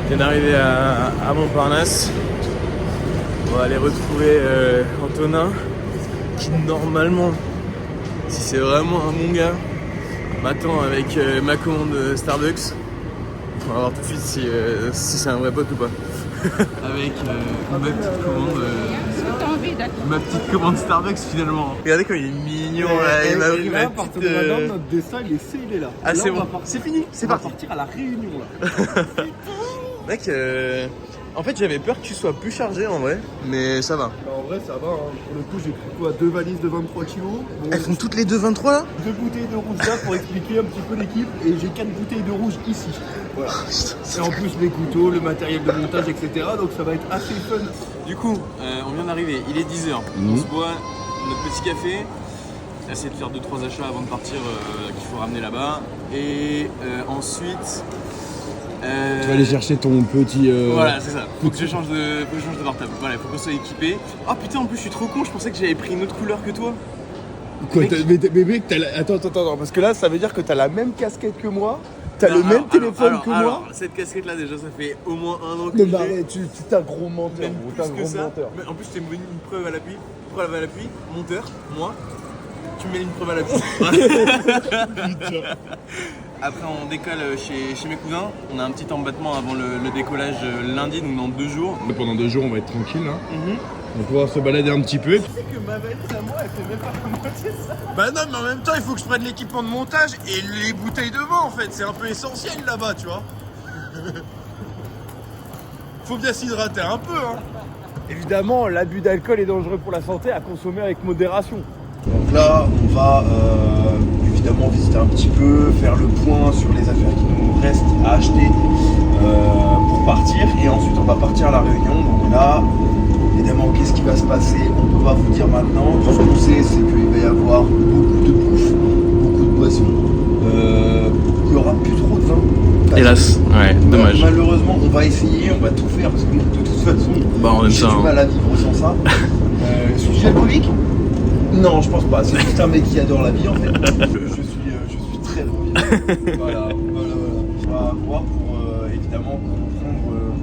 Je viens d'arriver à Montparnasse. On va aller retrouver Antonin, qui normalement, si c'est vraiment un bon gars, m'attend avec ma commande Starbucks. On va voir tout de suite si c'est un vrai pote ou pas. Avec ma petite commande Starbucks finalement. Regardez comme il est mignon là, il m'a pris ma petite... Notre dessin, il est là. Ah là, c'est bon, c'est fini, c'est parti. On va partir à la Réunion là. Mec, en fait j'avais peur que tu sois plus chargé en vrai, mais ça va. Bah, en vrai ça va, hein. Pour le coup j'ai pris quoi, 2 valises de 23 kilos. Bon, Elles font toutes les 2,23 là? 2 bouteilles de rouge là pour expliquer un petit peu l'équipe. Et j'ai 4 bouteilles de rouge ici. Voilà. Et en plus les couteaux, le matériel de montage, etc. Donc ça va être assez fun. Du coup, on vient d'arriver, il est 10h. On se boit notre petit café. Essayer de faire 2-3 achats avant de partir qu'il faut ramener là-bas. Et ensuite... Tu vas aller chercher ton petit... Voilà, c'est ça. Faut que je change de portable. Voilà, faut qu'on soit équipé. Oh putain, en plus je suis trop con, je pensais que j'avais pris une autre couleur que toi. Quoi, mais mec, attends, parce que là ça veut dire que t'as la même casquette que moi. T'as le même téléphone que moi. Alors, cette casquette là déjà ça fait au moins 1 an que Non je mais l'ai. arrête, tu t'es un gros menteur, Même gros, plus t'es un que gros ça. menteur. Mais en plus je t'ai mis une preuve à l'appui. Preuve à l'appui, monteur, moi. Tu mets une preuve à l'appui. Après on décolle chez mes cousins. On a un petit embêtement avant le décollage lundi, donc dans 2 jours. Pendant 2 jours on va être tranquille là. On va pouvoir se balader un petit peu. Tu sais que ma valise à moi elle fait même pas la moitié de ça. Bah non mais en même temps il faut que je prenne l'équipement de montage et les bouteilles de vin en fait, c'est un peu essentiel là-bas tu vois. Faut bien s'hydrater un peu hein. Évidemment l'abus d'alcool est dangereux pour la santé, à consommer avec modération. Donc là on va évidemment visiter un petit peu, faire le point sur les affaires qui nous restent à acheter pour partir et ensuite on va partir à la Réunion. Donc là évidemment qu'est-ce qui va se passer, on peut pas vous dire maintenant. Tout ce qu'on sait c'est qu'il va y avoir beaucoup de bouffe, beaucoup de boissons, il y aura plus trop de vin. Hélas, ouais, dommage. Malheureusement on va essayer, on va tout faire parce que de toute façon on aime j'ai ça, du mal à vivre sans ça. Suis-je alcoolique? Non, je pense pas. C'est juste un mec qui adore la vie en fait. Je suis très convivial. Voilà. On va voir pour évidemment comprendre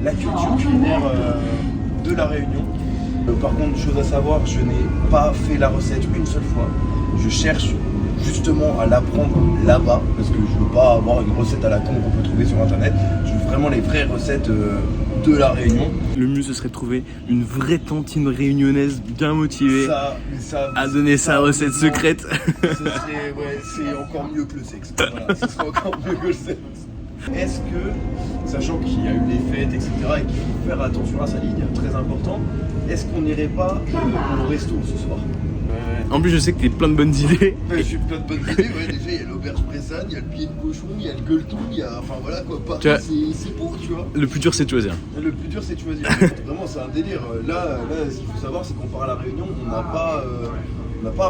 la culture culinaire de la Réunion. Par contre, chose à savoir, je n'ai pas fait la recette une seule fois. Je cherche justement à l'apprendre là-bas parce que je veux pas avoir une recette à la con qu'on peut trouver sur internet. Je veux vraiment les vraies recettes de la Réunion. Le mieux ce serait de trouver une vraie tantine réunionnaise bien motivée à donner sa recette secrète. Ce serait, ouais, c'est encore mieux que le sexe. Voilà, ce serait encore mieux que le sexe. Est-ce que, sachant qu'il y a eu des fêtes, etc., et qu'il faut faire attention à sa ligne, très important, est-ce qu'on n'irait pas au resto ce soir? En plus je sais que t'as plein de bonnes idées. J'ai plein de bonnes idées, ouais, déjà il y a l'auberge Bressane, il y a le pied de cochon, il y a le gueuleton, il y a, enfin voilà quoi, c'est beau tu vois. Le plus dur c'est de choisir. Le plus dur c'est de choisir, vraiment c'est un délire. Là ce qu'il faut savoir c'est qu'on part à la Réunion, on n'a pas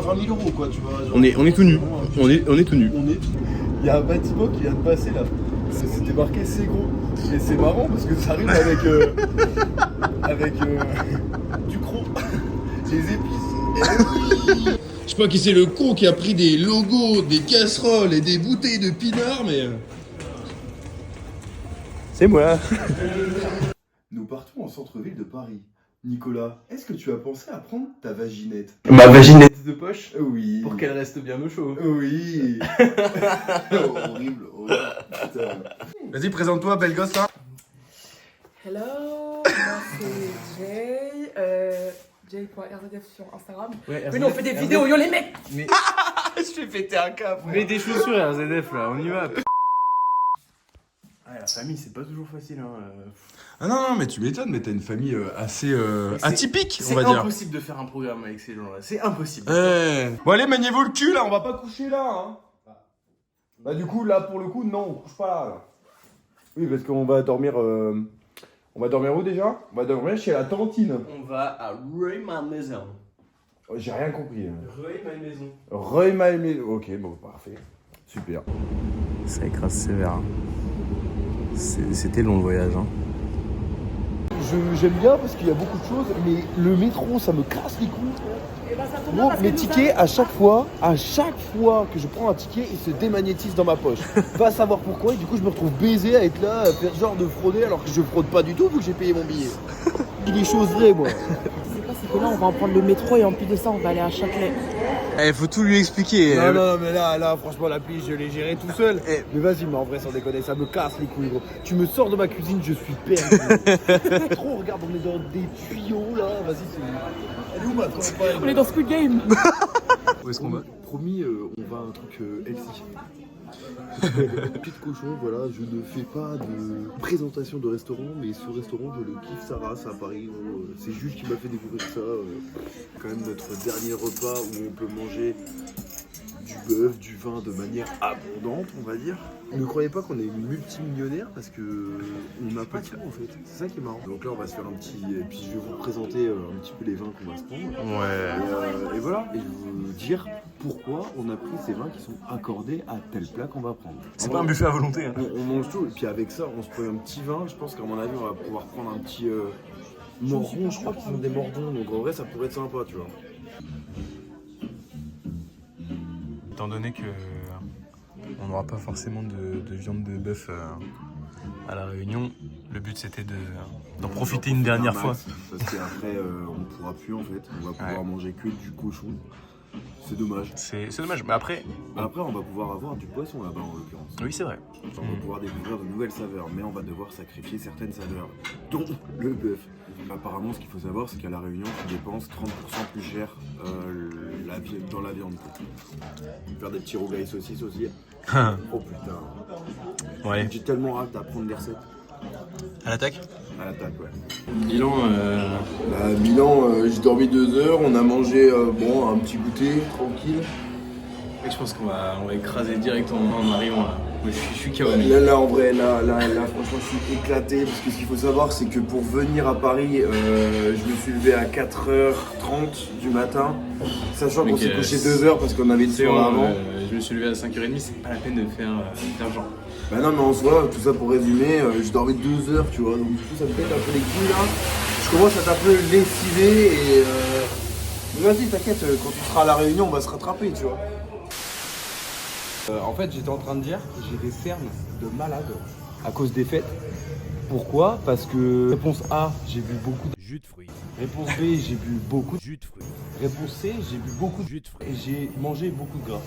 20 000 € quoi tu vois. Genre, On est tout nu, on est tout nu. Il y a un bâtiment qui vient de passer là, c'était marqué c'est gros. Et c'est marrant parce que ça arrive avec du croc, des épices. Je sais pas qui c'est le con qui a pris des logos, des casseroles et des bouteilles de pinard, mais... C'est moi. Nous partons en centre-ville de Paris. Nicolas, est-ce que tu as pensé à prendre ta vaginette? Ma vaginette de poche Oui. pour qu'elle reste bien au chaud. Oui. Horrible. Putain. Vas-y, présente-toi, belle gosse, hein. Hello, moi c'est Jay, Jay.rzf sur Instagram. Ouais, Mais nous on fait des vidéos, yo les mecs. Mais... Je vais péter un câble. Mets des chaussures RZF là, on y va. Ah, la famille c'est pas toujours facile hein. Ah non, mais tu m'étonnes, mais t'as une famille assez atypique, on va C'est dire. impossible de faire un programme avec ces gens là, c'est impossible. Bon allez, maniez-vous le cul là, on va pas coucher là, hein. Bah du coup, là pour le coup, non, on couche pas là. Oui, parce qu'on va dormir... On va dormir où déjà? On va dormir chez la tantine. On va à Reuil ma maison. Oh, j'ai rien compris. Reuil ma maison. Reuil ma maison. Ok, bon, parfait. Super. Ça écrase sévère. C'était long le voyage hein. j'aime bien parce qu'il y a beaucoup de choses, mais le métro, ça me casse les couilles. Et bah, ça tombe bien Bon, parce que mes nous tickets, à chaque fois que je prends un ticket, ils se démagnétisent dans ma poche. Pas savoir pourquoi, et du coup, je me retrouve baisé à être là, à faire genre de frauder, alors que je fraude pas du tout vu que j'ai payé mon billet. Il est chose vraie, moi. C'est quoi, c'est que là, on va en prendre le métro et en plus de ça, on va aller à Châtelet. Eh, faut tout lui expliquer. Non, mais là, franchement, l'appli, je l'ai géré tout seul. Mais vas-y, mais en vrai, sans déconner, ça me casse les couilles, gros. Tu me sors de ma cuisine, je suis perdu. Trop, regarde, on est dans des tuyaux, là. Vas-y, c'est... Elle est où ma campagne? On est dans Squid Game. Où est-ce qu'on va? Promis, on va à un truc healthy. Pied de cochon, voilà, je ne fais pas de présentation de restaurant, mais ce restaurant, je le kiffe sa race à Paris. C'est Jules qui m'a fait découvrir ça. Quand même notre dernier repas où on peut manger du bœuf, du vin de manière abondante, on va dire. Ne croyez pas qu'on est multimillionnaire parce que on n'a pas tout en fait. C'est ça qui est marrant. Donc là, on va se faire un petit. Et puis je vais vous présenter un petit peu les vins qu'on va se prendre. Ouais. Et voilà. Et je vais vous dire pourquoi on a pris ces vins qui sont accordés à tel plat qu'on va prendre. C'est pas un buffet à volonté. Hein. On mange tout. Et puis avec ça, on se prend un petit vin. Je pense qu'à mon avis, on va pouvoir prendre un petit mordon. Je crois qu'ils ont des mordons. Donc en vrai, ça pourrait être sympa, tu vois. Étant donné que on n'aura pas forcément de viande de bœuf à la Réunion, le but c'était d'en profiter une dernière fois. Parce qu'après, on ne pourra plus en fait. On va pouvoir manger que du cochon. C'est dommage. C'est dommage, mais après... Après, on va pouvoir avoir du poisson là-bas en l'occurrence. Oui, c'est vrai. On va pouvoir découvrir de nouvelles saveurs, mais on va devoir sacrifier certaines saveurs, dont le bœuf. Apparemment, ce qu'il faut savoir, c'est qu'à La Réunion, tu dépenses 30% plus cher dans la viande. Faire des petits rougailles saucisses aussi. Oh putain. Ouais. J'ai tellement hâte d'apprendre les recettes. À l'attaque? À l'attaque, ouais. Milan, Milan, j'ai dormi 2 heures, on a mangé un petit goûter, tranquille. je pense qu'on va écraser directement en arrivant là. Moi, je suis KO. Là, en vrai, là, franchement, je suis éclaté. Parce que ce qu'il faut savoir, c'est que pour venir à Paris, je me suis levé à 4h30 du matin. Sachant qu'on s'est couché 2 heures parce qu'on avait une soirée avant. Je me suis levé à 5h30, c'est pas la peine de faire genre. Bah non, mais en soi, tout ça pour résumer, j'ai dormi 2 heures, tu vois. Donc du coup, ça me pète un peu les couilles là. Je commence à être un peu lessivé et... Mais vas-y, t'inquiète, quand tu seras à La Réunion, on va se rattraper, tu vois. En fait, j'étais en train de dire que j'ai des cernes de malade à cause des fêtes. Pourquoi? Parce que réponse A, j'ai bu beaucoup de jus de fruits. Réponse B, j'ai bu beaucoup de jus de fruits. Réponse C, j'ai bu beaucoup de jus de fruits. Et j'ai mangé beaucoup de gras.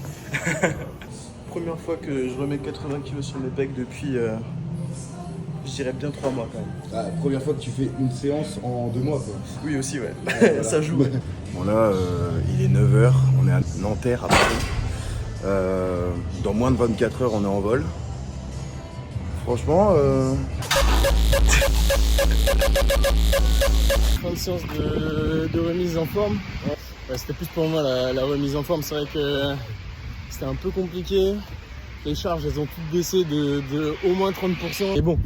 Première fois que je remets 80 kg sur mes pecs depuis, je dirais bien 3 mois quand même. Première fois que tu fais une séance en 2 mois, quoi. Oui aussi, ouais. Voilà. Ça joue. Ouais. Bon là, il est 9h, on est à Nanterre à Paris. Dans moins de 24 heures, on est en vol. Franchement, Fin de séance de remise en forme. Ouais, c'était plus pour moi la remise en forme. C'est vrai que c'était un peu compliqué. Les charges, elles ont toutes baissé de au moins 30%. Et bon,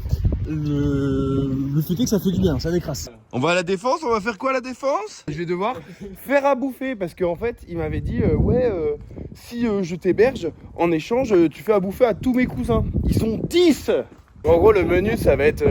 le fait est que ça fait du bien, ça décrasse. on va à la défense, on va faire quoi à la défense? Je vais devoir faire à bouffer parce qu'en fait, il m'avait dit si je t'héberge, en échange, tu fais à bouffer à tous mes cousins. Ils sont 10. En gros, le menu, ça va être...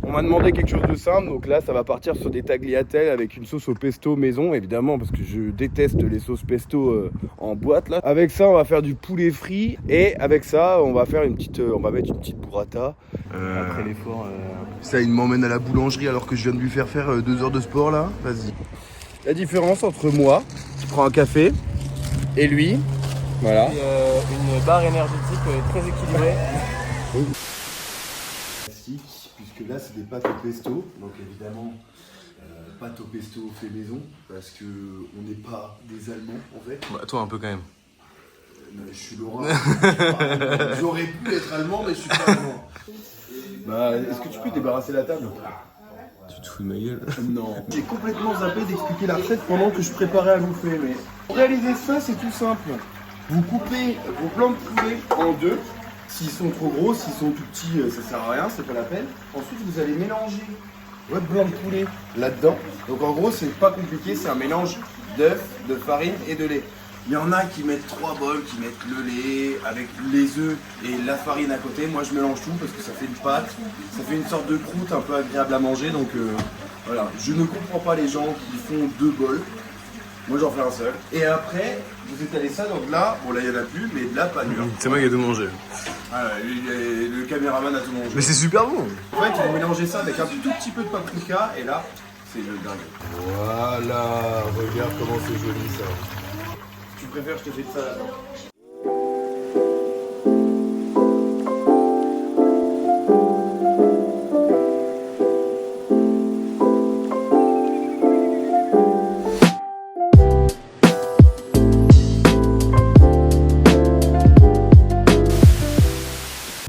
on m'a demandé quelque chose de simple, donc là, ça va partir sur des tagliatelles avec une sauce au pesto maison, évidemment, parce que je déteste les sauces pesto en boîte, là. Avec ça, on va faire du poulet frit, et avec ça, on va faire on va mettre une petite burrata. Après l'effort... Ça, il m'emmène à la boulangerie alors que je viens de lui faire 2 heures de sport, là. Vas-y. La différence entre moi, qui prends un café, et lui, voilà. Une barre énergétique très équilibrée. Puisque là c'est des pâtes au pesto, donc évidemment pâtes au pesto fait maison, parce que on n'est pas des Allemands en fait. Bah, toi un peu quand même. Je suis Laurent. J'aurais pu être allemand, mais je suis pas allemand. Bah, est-ce que tu peux débarrasser la table? Tu te fous de ma gueule? Non. J'ai complètement zappé d'expliquer la recette pendant que je préparais à bouffer, mais pour réaliser ça, c'est tout simple. Vous coupez vos blancs de poulet en 2. S'ils sont trop gros, s'ils sont tout petits, ça sert à rien, c'est pas la peine. Ensuite, vous allez mélanger votre blanc de poulet là-dedans. Donc en gros, c'est pas compliqué, c'est un mélange d'œufs, de farine et de lait. Il y en a qui mettent 3 bols, qui mettent le lait avec les œufs et la farine à côté. Moi je mélange tout parce que ça fait une pâte, ça fait une sorte de croûte un peu agréable à manger. Donc voilà, je ne comprends pas les gens qui font 2 bols. Moi j'en fais un seul. Et après, vous étalez ça, donc là, bon là il n'y en a plus, mais de la panure. C'est moi qui ai tout mangé. Ah, le caméraman a tout mangé. Mais c'est super bon. En fait, vous mélangez ça avec un tout petit peu de paprika et là, c'est le dingue. Voilà, regarde comment c'est joli ça. Tu préfères, je te fais de ça là-dedans.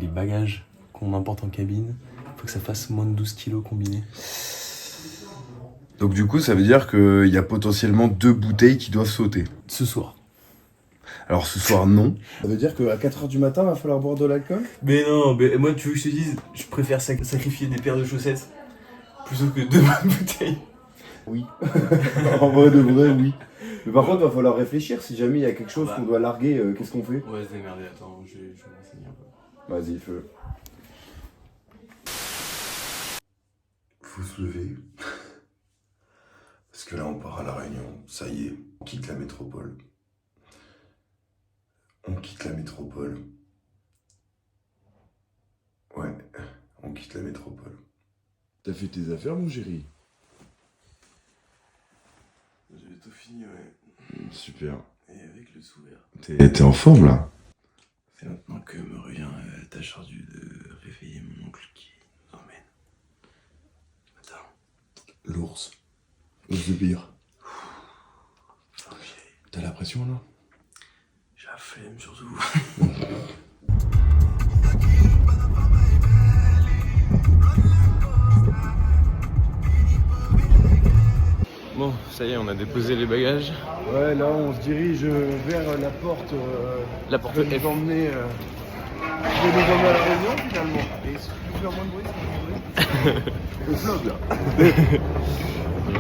Les bagages qu'on emporte en cabine, faut que ça fasse moins de 12 kilos combiné. Donc du coup, ça veut dire qu'il y a potentiellement 2 bouteilles qui doivent sauter. Ce soir. Alors ce soir, non. Ça veut dire qu'à 4h du matin, va falloir boire de l'alcool? Mais non, mais moi tu veux que je te dise, je préfère sacrifier des paires de chaussettes plutôt que 2 bouteilles. Oui. En vrai de vrai, oui. Mais par contre, va falloir réfléchir. Si jamais il y a quelque chose qu'on doit larguer, qu'est-ce qu'on fait? Ouais, c'est merdé, attends, je vais m'enseigner un peu. Vas-y, feu. Faut se lever. Parce que là, on part à La Réunion. Ça y est, on quitte la métropole. On quitte la métropole. Ouais, on quitte la métropole. T'as fait tes affaires, mon chéri? J'ai tout fini, ouais. Super. Et avec le sourire. T'es en forme, là? C'est maintenant que me revient la tâche ardue de réveiller mon oncle qui nous emmène. Attends. L'ours. L'ours de bière. Ok. T'as la pression, là? J'ai la flemme, surtout. Bon, ça y est, on a déposé les bagages. Ouais, là, on se dirige vers la porte. La porte F. Qui va nous emmener à La Réunion, finalement. Et si tu peux faire moins de bruit, c'est moins de bruit. Le vlog, là.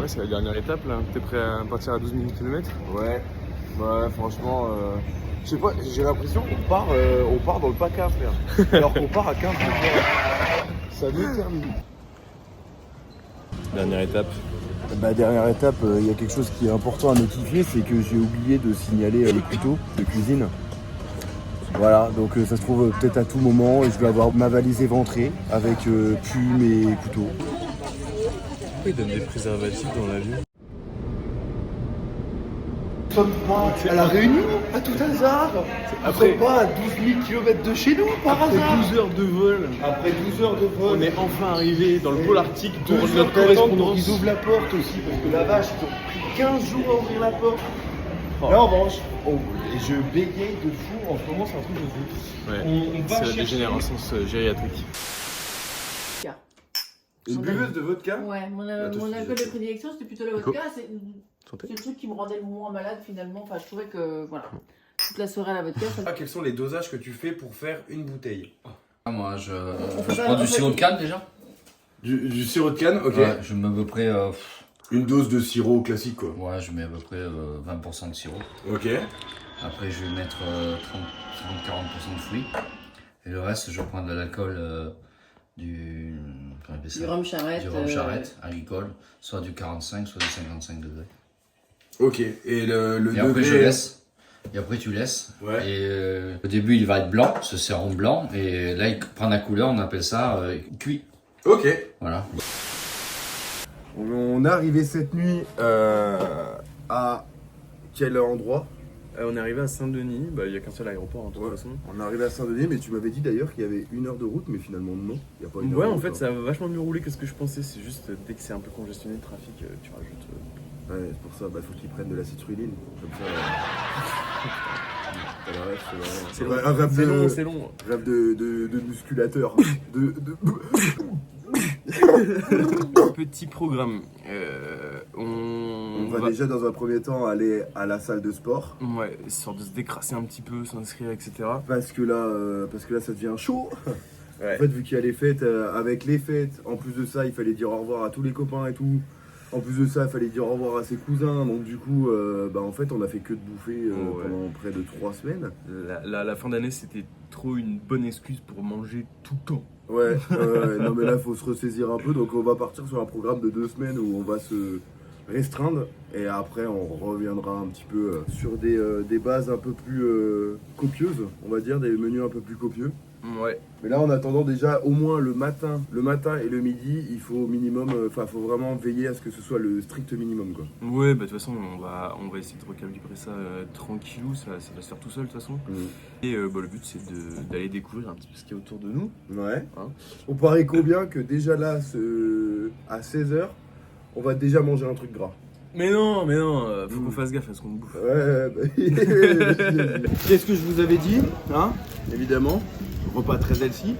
Ouais, c'est la dernière étape, là. T'es prêt à partir à 12 000 km? Ouais, franchement, je sais pas, j'ai l'impression qu'on part dans le PACA, frère. Alors qu'on part à 15 km. Ça m'éternise. Dernière étape. Dernière étape, il y a quelque chose qui est important à notifier, c'est que j'ai oublié de signaler les couteaux de cuisine. Voilà, donc ça se trouve peut-être à tout moment et je vais avoir ma valise éventrée avec plumes et couteaux. Pourquoi ils donnent des préservatifs dans l'avion? Nous sommes pas à La Réunion, à tout hasard. Après, nous sommes pas à 12 000 km de chez nous, par hasard. Après 12 heures de vol, Après 12 heures de vol. on est enfin arrivé dans le pôle arctique pour 2 heures notre d'attente, donc correspondance. ils ouvrent la porte aussi, parce que la vache, ils ont pris 15 jours à ouvrir la porte. Là en revanche, je bégaye de fou, en ce moment c'est un truc de fou. Ouais, On va c'est la chercher- dégénérescence gériatrique. Une buveuse de vodka? Ouais, mon alcool de prédilection, c'était plutôt la vodka. C'est le truc qui me rendait le moins malade finalement. Enfin, je trouvais que, voilà, toute la soirée à la vodka, ça... Quels sont les dosages que tu fais pour faire une bouteille? Moi, je prends du sirop de canne déjà. Du sirop de canne, ok. Ouais, je mets à peu près. Une dose de sirop classique quoi. Ouais, je mets à peu près 20% de sirop. Ok. Après, je vais mettre 30-40% de fruits. Et le reste, je prends de l'alcool du. Comment on appelle ça? Du rhum charrette. Du rhum charrette agricole, soit du 45, soit du 55 degrés. Ok. Et le Et degré... après, je laisse. Et après, tu laisses. Ouais. Et au début, il va être blanc, ce sérum blanc. Et là, il prend la couleur, on appelle ça cuit. Ok. Voilà. On est arrivé cette nuit à quel endroit? On est arrivé à Saint-Denis, il n'y a qu'un seul aéroport en toute façon. On est arrivé à Saint-Denis, mais tu m'avais dit d'ailleurs qu'il y avait 1 heure de route, mais finalement non. Il y a pas 1 heure Ouais, de en route, fait, hein. ça a vachement mieux roulé que ce que je pensais. C'est juste dès que c'est un peu congestionné le trafic, tu rajoutes. Ouais, c'est pour ça, faut qu'ils prennent de la citrulline. Comme ça. T'as la ref, C'est un rêve de... long, c'est long. Rêve de musculateur. Petit programme. On va déjà dans un premier temps aller à la salle de sport. Ouais, histoire de se décrasser un petit peu, s'inscrire, etc. Parce que là ça devient chaud. Ouais. En fait, vu qu'il y a les fêtes, avec les fêtes, en plus de ça, il fallait dire au revoir à tous les copains et tout. En plus de ça, il fallait dire au revoir à ses cousins, donc du coup, en fait, on a fait que de bouffer pendant près de 3 semaines. La fin d'année, c'était trop une bonne excuse pour manger tout le temps. Ouais, non mais là, faut se ressaisir un peu, donc on va partir sur un programme de 2 semaines où on va se restreindre et après on reviendra un petit peu sur des bases un peu plus copieuses, on va dire, des menus un peu plus copieux. Ouais. Mais là, en attendant, déjà, au moins le matin et le midi, il faut au minimum, faut vraiment veiller à ce que ce soit le strict minimum, quoi. Ouais, bah de toute façon, on va essayer de recalibrer ça tranquillou, ça va se faire tout seul de toute façon. Et le but, c'est d'aller découvrir un petit peu ce qu'il y a autour de nous. Ouais. Hein. On paraît combien que déjà là, à 16h, on va déjà manger un truc gras. Mais non, faut qu'on fasse gaffe à ce qu'on bouffe. Ouais, Qu'est-ce que je vous avais dit, hein? Évidemment, repas très healthy.